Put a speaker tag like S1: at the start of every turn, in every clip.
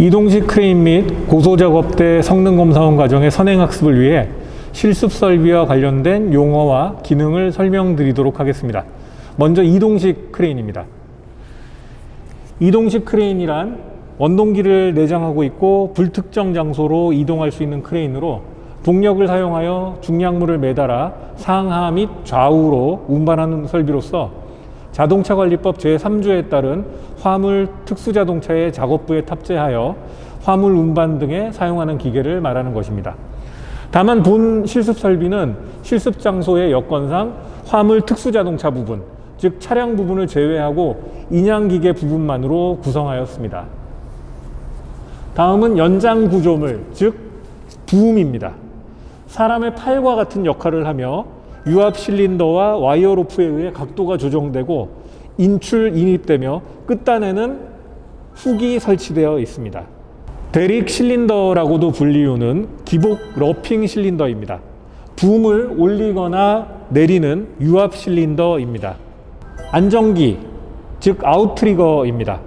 S1: 이동식 크레인 및 고소작업대 성능검사원 과정의 선행학습을 위해 실습 설비와 관련된 용어와 기능을 설명드리도록 하겠습니다. 먼저 이동식 크레인입니다. 이동식 크레인이란 원동기를 내장하고 있고 불특정 장소로 이동할 수 있는 크레인으로 동력을 사용하여 중량물을 매달아 상하 및 좌우로 운반하는 설비로서 자동차관리법 제3조에 따른 화물 특수자동차의 작업부에 탑재하여 화물 운반 등에 사용하는 기계를 말하는 것입니다. 다만 본 실습 설비는 실습 장소의 여건상 화물 특수자동차 부분, 즉 차량 부분을 제외하고 인양기계 부분만으로 구성하였습니다. 다음은 연장 구조물, 즉 부음입니다. 사람의 팔과 같은 역할을 하며 유압 실린더와 와이어 로프에 의해 각도가 조정되고 인출, 인입되며 끝단에는 훅이 설치되어 있습니다. 대릭 실린더라고도 불리우는 기복 러핑 실린더입니다. 붐을 올리거나 내리는 유압 실린더입니다. 안정기, 즉 아웃트리거입니다.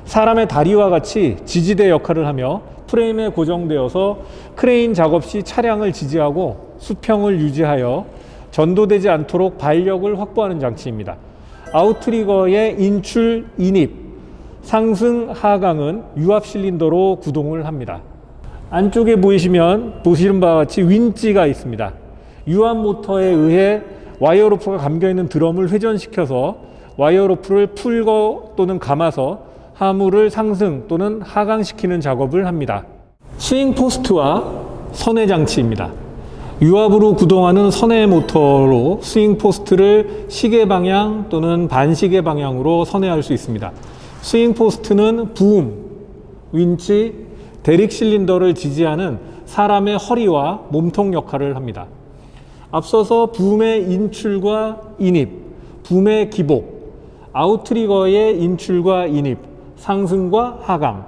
S1: 사람의 다리와 같이 지지대 역할을 하며 프레임에 고정되어서 크레인 작업 시 차량을 지지하고 수평을 유지하여 전도되지 않도록 발력을 확보하는 장치입니다. 아웃트리거의 인출, 인입, 상승, 하강은 유압 실린더로 구동을 합니다. 안쪽에 보시는 바와 같이 윈치가 있습니다. 유압 모터에 의해 와이어 로프가 감겨있는 드럼을 회전시켜서 와이어 로프를 풀고 또는 감아서 화물을 상승 또는 하강시키는 작업을 합니다. 스윙 포스트와 선회 장치입니다. 유압으로 구동하는 선회 모터로 스윙 포스트를 시계 방향 또는 반시계 방향으로 선회할 수 있습니다. 스윙 포스트는 붐, 윈치, 대릭 실린더를 지지하는 사람의 허리와 몸통 역할을 합니다. 앞서서 붐의 인출과 인입, 붐의 기복, 아웃트리거의 인출과 인입, 상승과 하강,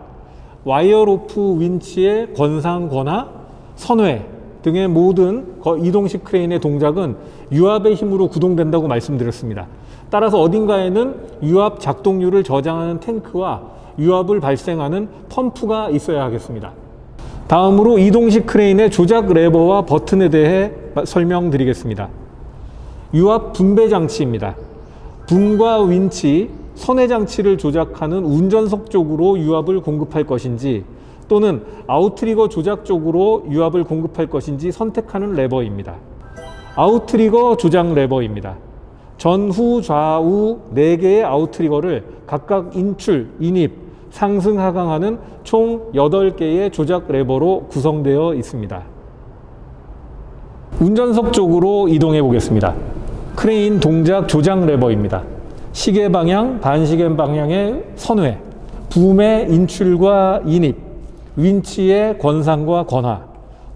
S1: 와이어 로프 윈치의 권상, 권하, 선회 등의 모든 이동식 크레인의 동작은 유압의 힘으로 구동된다고 말씀드렸습니다. 따라서 어딘가에는 유압 작동률을 저장하는 탱크와 유압을 발생하는 펌프가 있어야 하겠습니다. 다음으로 이동식 크레인의 조작 레버와 버튼에 대해 설명드리겠습니다. 유압 분배 장치입니다. 붐과 윈치, 선회 장치를 조작하는 운전석 쪽으로 유압을 공급할 것인지 또는 아웃트리거 조작 쪽으로 유압을 공급할 것인지 선택하는 레버입니다. 아웃트리거 조작 레버입니다. 전후 좌우 4개의 아웃트리거를 각각 인출, 인입, 상승, 하강하는 총 8개의 조작 레버로 구성되어 있습니다. 운전석 쪽으로 이동해 보겠습니다. 크레인 동작 조작 레버입니다. 시계 방향, 반시계 방향의 선회, 붐의 인출과 인입, 윈치의 권상과 권하,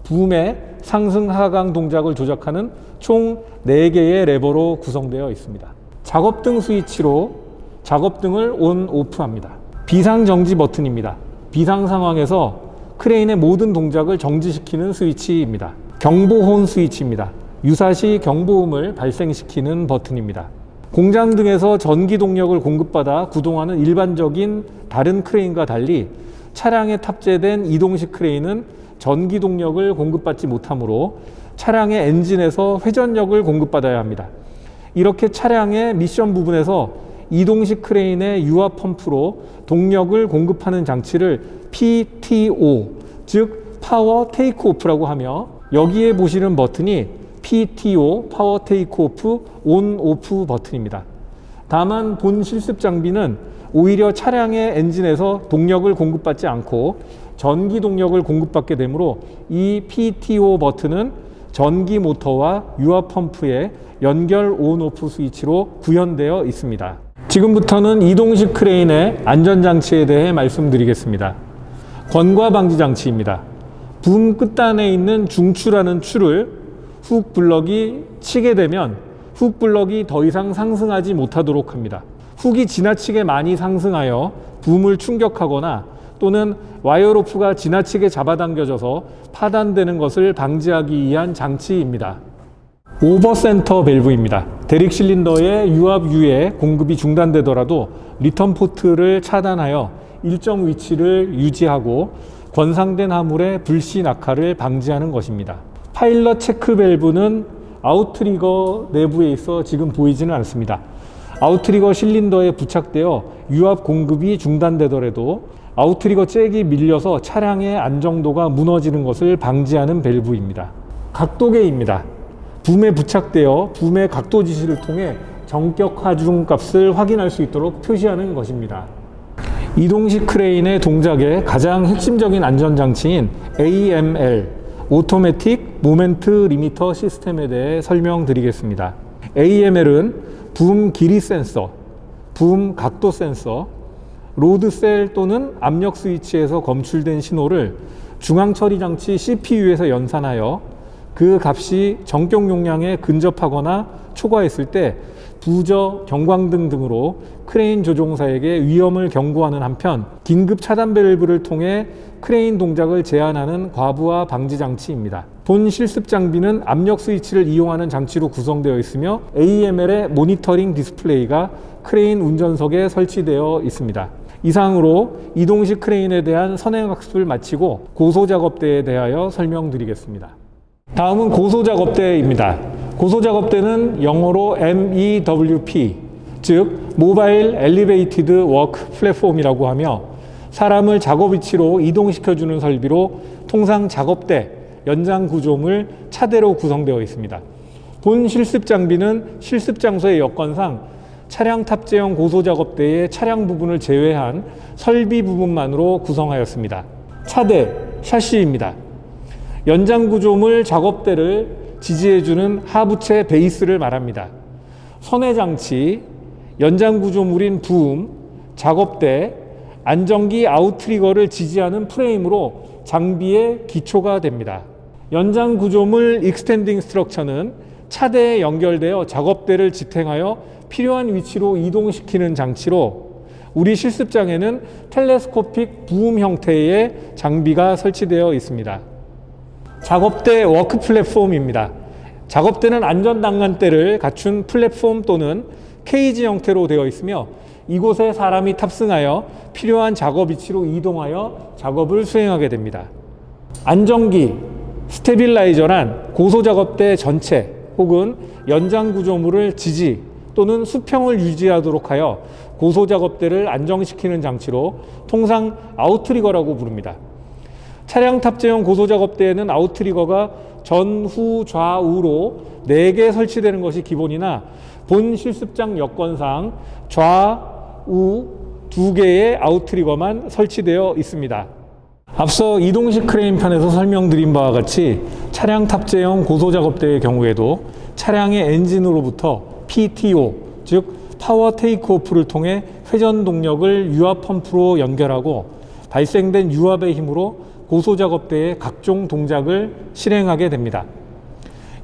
S1: 붐의 상승 하강 동작을 조작하는 총 4개의 레버로 구성되어 있습니다. 작업등 스위치로 작업등을 온, 오프합니다. 비상정지 버튼입니다. 비상 상황에서 크레인의 모든 동작을 정지시키는 스위치입니다. 경보혼 스위치입니다. 유사시 경보음을 발생시키는 버튼입니다. 공장 등에서 전기 동력을 공급받아 구동하는 일반적인 다른 크레인과 달리 차량에 탑재된 이동식 크레인은 전기 동력을 공급받지 못하므로 차량의 엔진에서 회전력을 공급받아야 합니다. 이렇게 차량의 미션 부분에서 이동식 크레인의 유압 펌프로 동력을 공급하는 장치를 PTO, 즉 파워 테이크 오프라고 하며 여기에 보시는 버튼이 PTO, 파워 테이크 오프, 온, 오프 버튼입니다. 다만 본 실습 장비는 오히려 차량의 엔진에서 동력을 공급받지 않고 전기 동력을 공급받게 되므로 이 PTO 버튼은 전기 모터와 유압 펌프의 연결 온, 오프 스위치로 구현되어 있습니다. 지금부터는 이동식 크레인의 안전장치에 대해 말씀드리겠습니다. 권과 방지 장치입니다. 붐 끝단에 있는 중추라는 추를 훅 블럭이 치게 되면 훅 블럭이 더 이상 상승하지 못하도록 합니다. 훅이 지나치게 많이 상승하여 붐을 충격하거나 또는 와이어 로프가 지나치게 잡아당겨져서 파단되는 것을 방지하기 위한 장치입니다. 오버센터 밸브입니다. 대릭 실린더의 유압유에 공급이 중단되더라도 리턴 포트를 차단하여 일정 위치를 유지하고 권상된 화물의 불시 낙하를 방지하는 것입니다. 파일럿 체크 밸브는 아웃트리거 내부에 있어 지금 보이지는 않습니다. 아웃트리거 실린더에 부착되어 유압 공급이 중단되더라도 아웃트리거 잭이 밀려서 차량의 안정도가 무너지는 것을 방지하는 밸브입니다. 각도계입니다. 붐에 부착되어 붐의 각도 지시를 통해 정격 하중 값을 확인할 수 있도록 표시하는 것입니다. 이동식 크레인의 동작의 가장 핵심적인 안전장치인 AML, 오토매틱 모멘트 리미터 시스템에 대해 설명드리겠습니다. AML은 붐 길이 센서, 붐 각도 센서, 로드셀 또는 압력 스위치에서 검출된 신호를 중앙 처리 장치 CPU에서 연산하여 그 값이 전격 용량에 근접하거나 초과했을 때 부저, 경광등 등으로 크레인 조종사에게 위험을 경고하는 한편 긴급 차단 밸브를 통해 크레인 동작을 제한하는 과부하 방지 장치입니다. 본 실습 장비는 압력 스위치를 이용하는 장치로 구성되어 있으며 AML의 모니터링 디스플레이가 크레인 운전석에 설치되어 있습니다. 이상으로 이동식 크레인에 대한 선행학습을 마치고 고소작업대에 대하여 설명드리겠습니다. 다음은 고소작업대입니다. 고소작업대는 영어로 MEWP, 즉 모바일 엘리베이티드 워크 플랫폼이라고 하며 사람을 작업 위치로 이동시켜주는 설비로 통상 작업대, 연장 구조물, 차대로 구성되어 있습니다. 본 실습 장비는 실습 장소의 여건상 차량 탑재형 고소작업대의 차량 부분을 제외한 설비 부분만으로 구성하였습니다. 차대, 샤시입니다. 연장 구조물 작업대를 지지해주는 하부체 베이스를 말합니다. 선회장치, 연장 구조물인 붐, 작업대, 안정기 아웃트리거를 지지하는 프레임으로 장비의 기초가 됩니다. 연장 구조물 익스텐딩 스트럭처는 차대에 연결되어 작업대를 지탱하여 필요한 위치로 이동시키는 장치로 우리 실습장에는 텔레스코픽 부음 형태의 장비가 설치되어 있습니다. 작업대 워크 플랫폼입니다. 작업대는 안전난간대를 갖춘 플랫폼 또는 케이지 형태로 되어 있으며 이곳에 사람이 탑승하여 필요한 작업 위치로 이동하여 작업을 수행하게 됩니다. 안정기, 스테빌라이저란 고소작업대 전체 혹은 연장 구조물을 지지 또는 수평을 유지하도록 하여 고소작업대를 안정시키는 장치로 통상 아웃트리거라고 부릅니다. 차량 탑재형 고소작업대에는 아웃트리거가 전후 좌우로 4개 설치되는 것이 기본이나 본 실습장 여건상 좌우 2개의 아웃트리거만 설치되어 있습니다. 앞서 이동식 크레인 편에서 설명드린 바와 같이 차량 탑재형 고소작업대의 경우에도 차량의 엔진으로부터 PTO, 즉 파워 테이크오프를 통해 회전 동력을 유압 펌프로 연결하고 발생된 유압의 힘으로 고소작업대의 각종 동작을 실행하게 됩니다.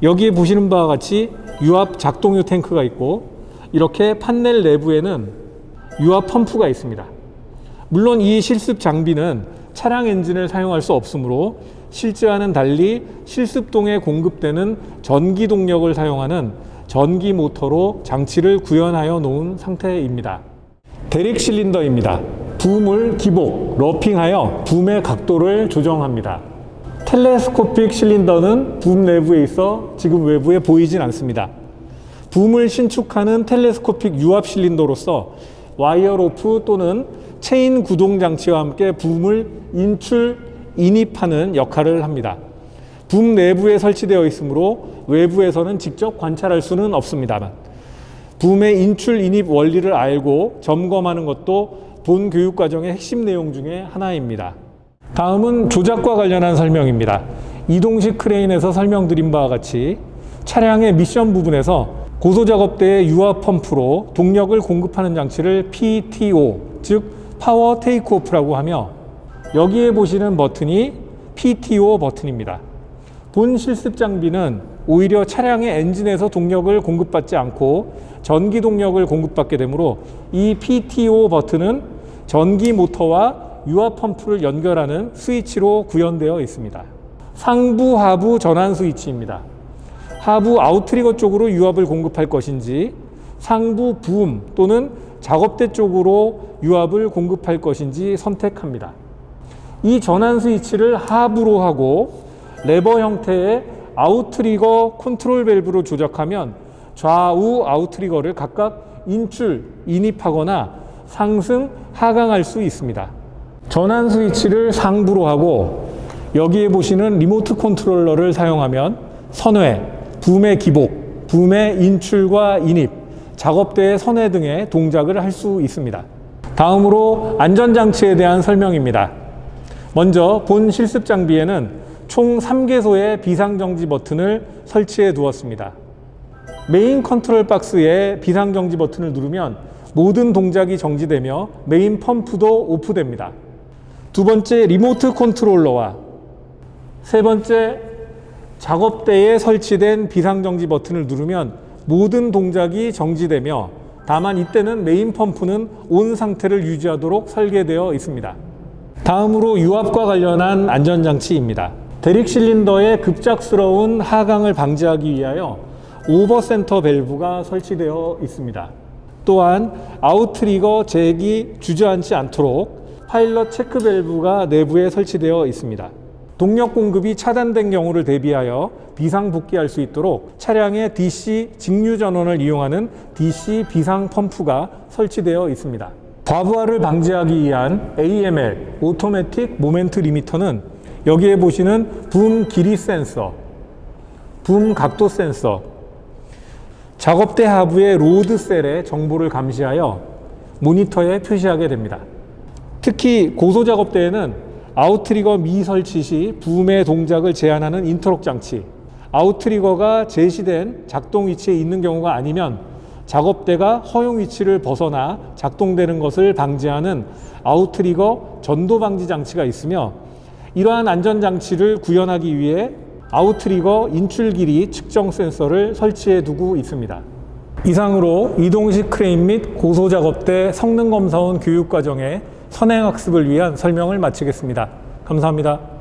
S1: 여기에 보시는 바와 같이 유압 작동유 탱크가 있고 이렇게 판넬 내부에는 유압 펌프가 있습니다. 물론 이 실습 장비는 차량 엔진을 사용할 수 없으므로 실제와는 달리 실습동에 공급되는 전기 동력을 사용하는 전기 모터로 장치를 구현하여 놓은 상태입니다. 대릭 실린더입니다. 붐을 기복, 러핑하여 붐의 각도를 조정합니다. 텔레스코픽 실린더는 붐 내부에 있어 지금 외부에 보이진 않습니다. 붐을 신축하는 텔레스코픽 유압 실린더로서 와이어로프 또는 체인 구동 장치와 함께 붐을 인출, 인입하는 역할을 합니다. 붐 내부에 설치되어 있으므로 외부에서는 직접 관찰할 수는 없습니다만 붐의 인출, 인입 원리를 알고 점검하는 것도 본 교육과정의 핵심 내용 중에 하나입니다. 다음은 조작과 관련한 설명입니다. 이동식 크레인에서 설명드린 바와 같이 차량의 미션 부분에서 고소작업대의 유압 펌프로 동력을 공급하는 장치를 PTO, 즉 파워 테이크오프라고 하며 여기에 보시는 버튼이 PTO 버튼입니다. 본 실습 장비는 오히려 차량의 엔진에서 동력을 공급받지 않고 전기 동력을 공급받게 되므로 이 PTO 버튼은 전기 모터와 유압 펌프를 연결하는 스위치로 구현되어 있습니다. 상부, 하부 전환 스위치입니다. 하부 아웃트리거 쪽으로 유압을 공급할 것인지 상부 붐 또는 작업대 쪽으로 유압을 공급할 것인지 선택합니다. 이 전환 스위치를 하부로 하고 레버 형태의 아웃트리거 컨트롤 밸브로 조작하면 좌우 아웃트리거를 각각 인출, 인입하거나 상승, 하강할 수 있습니다. 전환 스위치를 상부로 하고 여기에 보시는 리모트 컨트롤러를 사용하면 선회, 붐의 기복, 붐의 인출과 인입, 작업대의 선회 등의 동작을 할 수 있습니다. 다음으로 안전장치에 대한 설명입니다. 먼저 본 실습 장비에는 총 3개소의 비상정지 버튼을 설치해 두었습니다. 메인 컨트롤 박스에 비상정지 버튼을 누르면 모든 동작이 정지되며 메인 펌프도 오프됩니다. 두 번째 리모트 컨트롤러와 세 번째 작업대에 설치된 비상정지 버튼을 누르면 모든 동작이 정지되며 다만 이때는 메인 펌프는 온 상태를 유지하도록 설계되어 있습니다. 다음으로 유압과 관련한 안전장치입니다. 대릭 실린더의 급작스러운 하강을 방지하기 위하여 오버센터 밸브가 설치되어 있습니다. 또한 아웃트리거 잭이 주저앉지 않도록 파일럿 체크 밸브가 내부에 설치되어 있습니다. 동력 공급이 차단된 경우를 대비하여 비상 복귀할 수 있도록 차량의 DC 직류 전원을 이용하는 DC 비상 펌프가 설치되어 있습니다. 과부하를 방지하기 위한 AML, 오토매틱 모멘트 리미터는 여기에 보시는 붐 길이 센서, 붐 각도 센서, 작업대 하부의 로드 셀의 정보를 감시하여 모니터에 표시하게 됩니다. 특히 고소 작업대에는 아웃트리거 미설치 시 붐의 동작을 제한하는 인터록 장치, 아웃트리거가 제시된 작동 위치에 있는 경우가 아니면 작업대가 허용 위치를 벗어나 작동되는 것을 방지하는 아웃트리거 전도 방지 장치가 있으며 이러한 안전장치를 구현하기 위해 아웃트리거 인출 길이 측정 센서를 설치해 두고 있습니다. 이상으로 이동식 크레인 및 고소작업대 성능검사원 교육과정의 선행학습을 위한 설명을 마치겠습니다. 감사합니다.